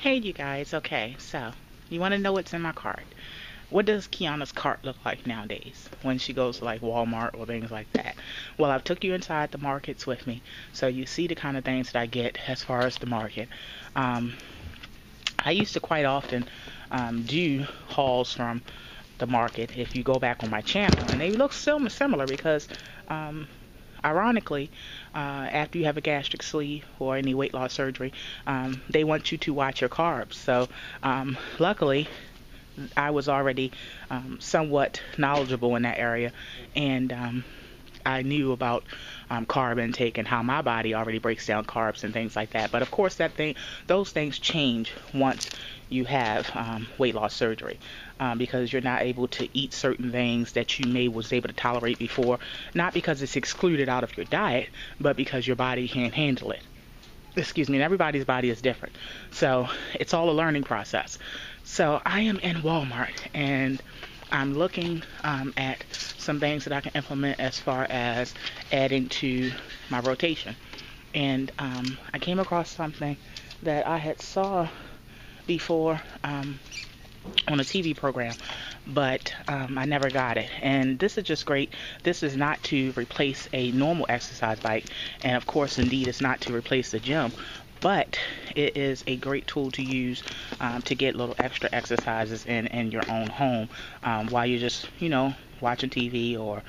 Hey, you guys. Okay, so you want to know what's in my cart? What does Kiana's cart look like nowadays when she goes to like Walmart or things like that? Well, I've took you inside the markets with me, so you see the kind of things that I get as far as the market. Um, I used to quite often do hauls from the market if you go back on my channel, and they look so similar because um, ironically, after you have a gastric sleeve or any weight loss surgery, they want you to watch your carbs. So, luckily, I was already somewhat knowledgeable in that area, and I knew about carb intake and how my body already breaks down carbs and things like that. But of course, those things change once you have weight loss surgery, because you're not able to eat certain things that you may was able to tolerate before, not because it's excluded out of your diet, but because your body can't handle it. Excuse me, and everybody's body is different. So it's all a learning process. So I am in Walmart and I'm looking at some things that I can implement as far as adding to my rotation. And I came across something that I had saw before on a TV program, but I never got it. And this is just great. This is not to replace a normal exercise bike, and of course, indeed, it's not to replace the gym, but it is a great tool to use to get little extra exercises in your own home while you're just, watching TV or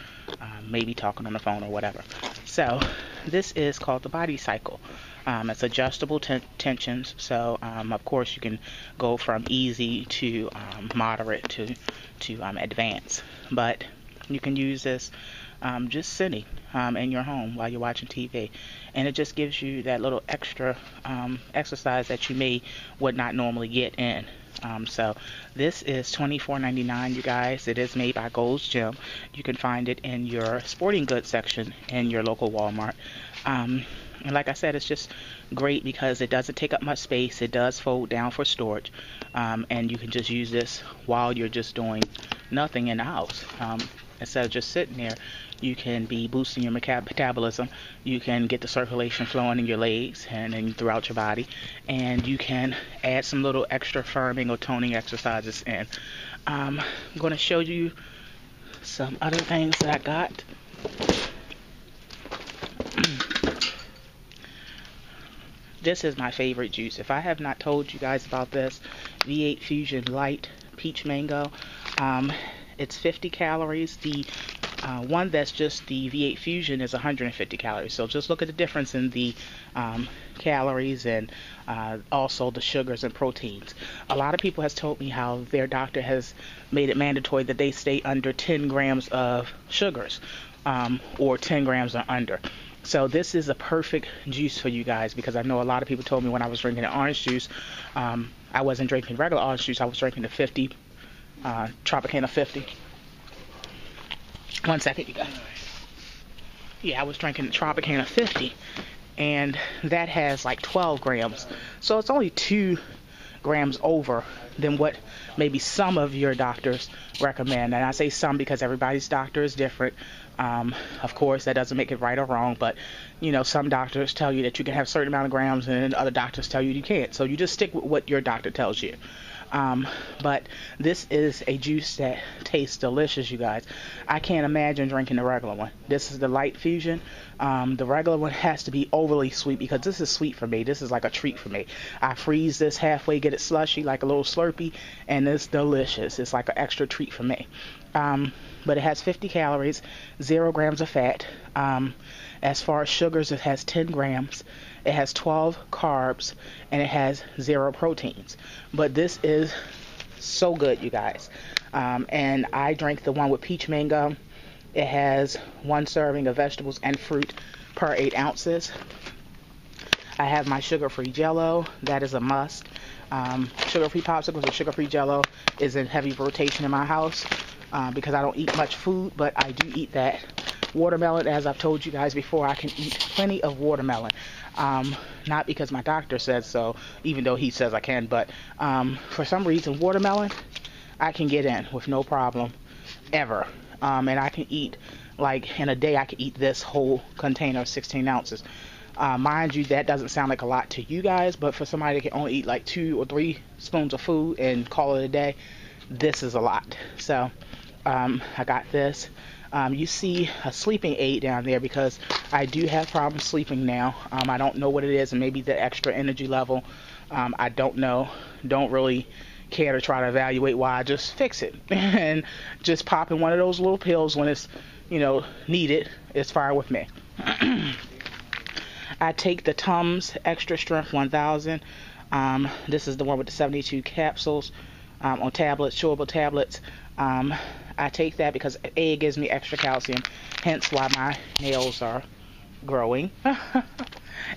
maybe talking on the phone or whatever. So this is called the Body Cycle. It's adjustable tensions, so of course you can go from easy to moderate to advanced. But you can use this just sitting in your home while you're watching TV, and it just gives you that little extra exercise that you would not normally get in. So this is $24.99, you guys. It is made by Gold's Gym. You can find it in your sporting goods section in your local Walmart. And like I said, it's just great because it doesn't take up much space. It does fold down for storage. And you can just use this while you're just doing nothing in the house. Instead of just sitting there, you can be boosting your metabolism. You can get the circulation flowing in your legs and throughout your body. And you can add some little extra firming or toning exercises in. I'm going to show you some other things that I got. This is my favorite juice. If I have not told you guys about this, V8 Fusion Light Peach Mango. It's 50 calories. The one that's just the V8 Fusion is 150 calories. So just look at the difference in the calories and also the sugars and proteins. A lot of people has told me how their doctor has made it mandatory that they stay under 10 grams of sugars or 10 grams or under. So this is a perfect juice for you guys because I know a lot of people told me when I was drinking the orange juice, I wasn't drinking regular orange juice. I was drinking the 50, Tropicana 50. One second, you guys. Yeah, I was drinking the Tropicana 50, and that has like 12 grams. So it's only 2 grams over than what maybe some of your doctors recommend. And I say some because everybody's doctor is different. Of course, that doesn't make it right or wrong, but some doctors tell you that you can have a certain amount of grams, and other doctors tell you you can't. So you just stick with what your doctor tells you. But this is a juice that tastes delicious, you guys. I can't imagine drinking the regular one. This is the Light Fusion. The regular one has to be overly sweet because this is sweet for me. This is like a treat for me. I freeze this halfway, get it slushy like a little Slurpee, and it's delicious. It's like an extra treat for me. But it has 50 calories, 0 grams of fat. As far as sugars, it has 10 grams. It has 12 carbs, and it has 0 proteins. But this is so good, you guys. And I drank the one with peach mango. It has 1 serving of vegetables and fruit per 8 ounces. I have my sugar-free Jell-O. That is a must. Sugar-free popsicles or sugar-free Jell-O is in heavy rotation in my house because I don't eat much food, but I do eat that. Watermelon, as I've told you guys before, I can eat plenty of watermelon. Not because my doctor says so, even though he says I can, but for some reason, watermelon, I can get in with no problem, ever. And I can eat, like, in a day, I can eat this whole container of 16 ounces. Mind you, that doesn't sound like a lot to you guys, but for somebody that can only eat like 2 or 3 spoons of food and call it a day, this is a lot. So I got this. You see a sleeping aid down there because I do have problems sleeping now. I don't know what it is, and maybe the extra energy level. I don't know. Don't really care to try to evaluate why. I just fix it and just popping one of those little pills when it's, needed. It's fine with me. I take the Tums Extra Strength 1000. This is the one with the 72 capsules on tablets, chewable tablets. I take that because A, it gives me extra calcium, hence why my nails are growing.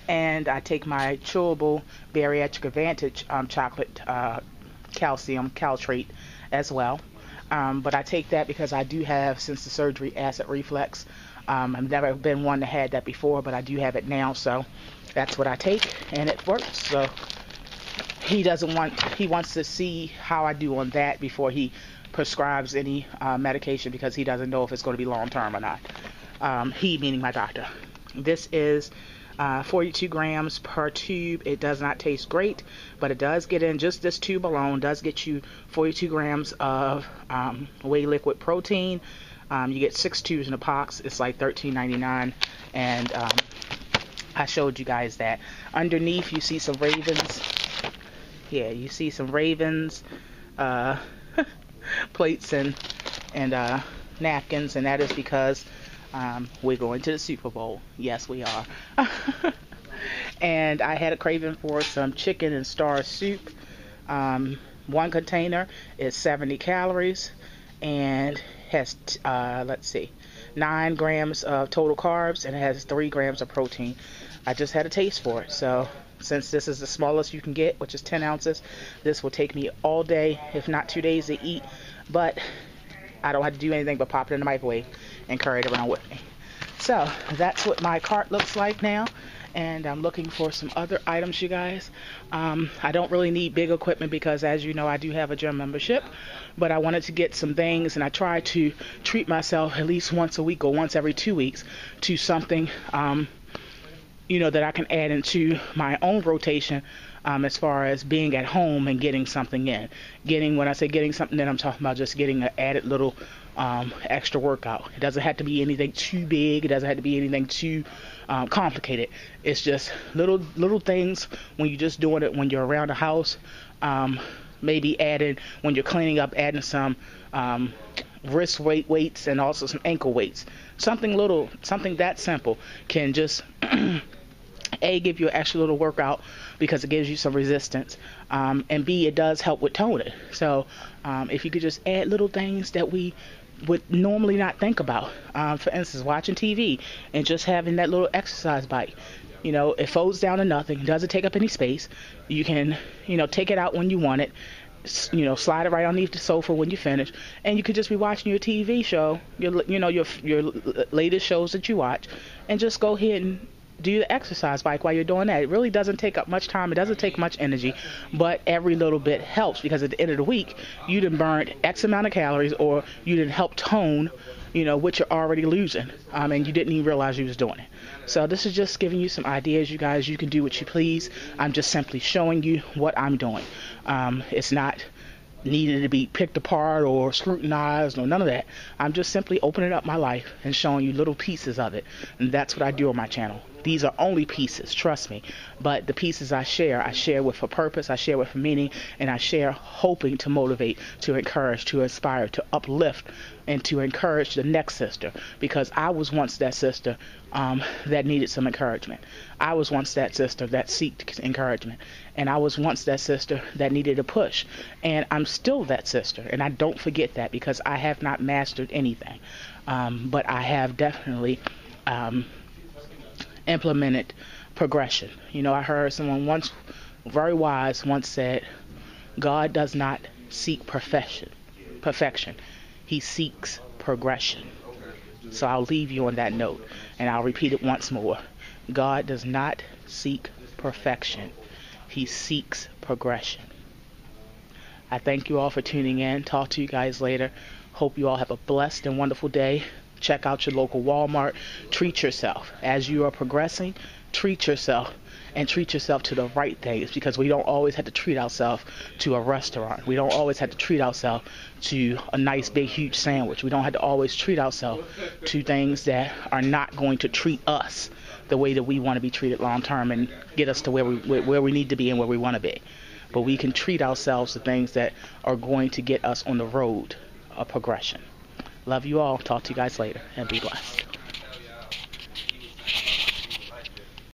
And I take my chewable Bariatric Advantage chocolate calcium caltrate as well. But I take that because I do have, since the surgery, acid reflux. I've never been one that had that before, but I do have it now, so that's what I take, and it works. So he wants to see how I do on that before he prescribes any medication, because he doesn't know if it's going to be long term or not. He meaning my doctor. This is 42 grams per tube. It does not taste great, but it does get in, just this tube alone does get you 42 grams of whey liquid protein. You get 6 tubes in a box. It's like $13.99, and I showed you guys that. Underneath you see some ravens. Yeah, you see some ravens plates and napkins, and that is because we're going to the Super Bowl. Yes, we are. And I had a craving for some chicken and star soup. One container is 70 calories and has 9 grams of total carbs, and it has 3 grams of protein. I just had a taste for it, so since this is the smallest you can get, which is 10 ounces, this will take me all day, if not 2 days, to eat. But I don't have to do anything but pop it in the microwave and carry it around with me. So that's what my cart looks like now, and I'm looking for some other items, you guys. I don't really need big equipment because, as you know, I do have a gym membership, but I wanted to get some things, and I try to treat myself at least once a week or once every 2 weeks to something that I can add into my own rotation, as far as being at home and getting something in. When I say getting something in, I'm talking about just getting an added little extra workout. It doesn't have to be anything too big. It doesn't have to be anything too complicated. It's just little things when you're just doing it when you're around the house. Maybe adding, when you're cleaning up, adding some wrist weights and also some ankle weights. Something that simple can just A, give you an extra little workout because it gives you some resistance, and B, it does help with toning. So if you could just add little things that we would normally not think about, for instance, watching TV and just having that little exercise bike. It folds down to nothing, doesn't take up any space. You can take it out when you want it, slide it right underneath the sofa when you finish, and you could just be watching your TV show, your latest shows that you watch, and just go ahead and do the exercise bike while you're doing that. It really doesn't take up much time. It doesn't take much energy, but every little bit helps, because at the end of the week, you done burned X amount of calories, or you done help tone, what you're already losing, and you didn't even realize you was doing it. So this is just giving you some ideas, you guys. You can do what you please. I'm just simply showing you what I'm doing. It's not needed to be picked apart or scrutinized or none of that. I'm just simply opening up my life and showing you little pieces of it, and that's what I do on my channel. These are only pieces, trust me, but the pieces I share with a purpose, I share with a meaning, and I share hoping to motivate, to encourage, to inspire, to uplift, and to encourage the next sister, because I was once that sister that needed some encouragement. I was once that sister that seeked encouragement, and I was once that sister that needed a push, and I'm still that sister, and I don't forget that, because I have not mastered anything, but I have definitely implemented progression. I heard someone once, very wise, once said, God does not seek perfection. He seeks progression. So I'll leave you on that note, and I'll repeat it once more. God does not seek perfection. He seeks progression. I thank you all for tuning in. Talk to you guys later. Hope you all have a blessed and wonderful day. Check out your local Walmart. Treat yourself. As you are progressing, treat yourself and treat yourself to the right things, because we don't always have to treat ourselves to a restaurant. We don't always have to treat ourselves to a nice big huge sandwich. We don't have to always treat ourselves to things that are not going to treat us the way that we want to be treated long term and get us to where we need to be and where we want to be. But we can treat ourselves to things that are going to get us on the road of progression. Love you all. Talk to you guys later, and be blessed.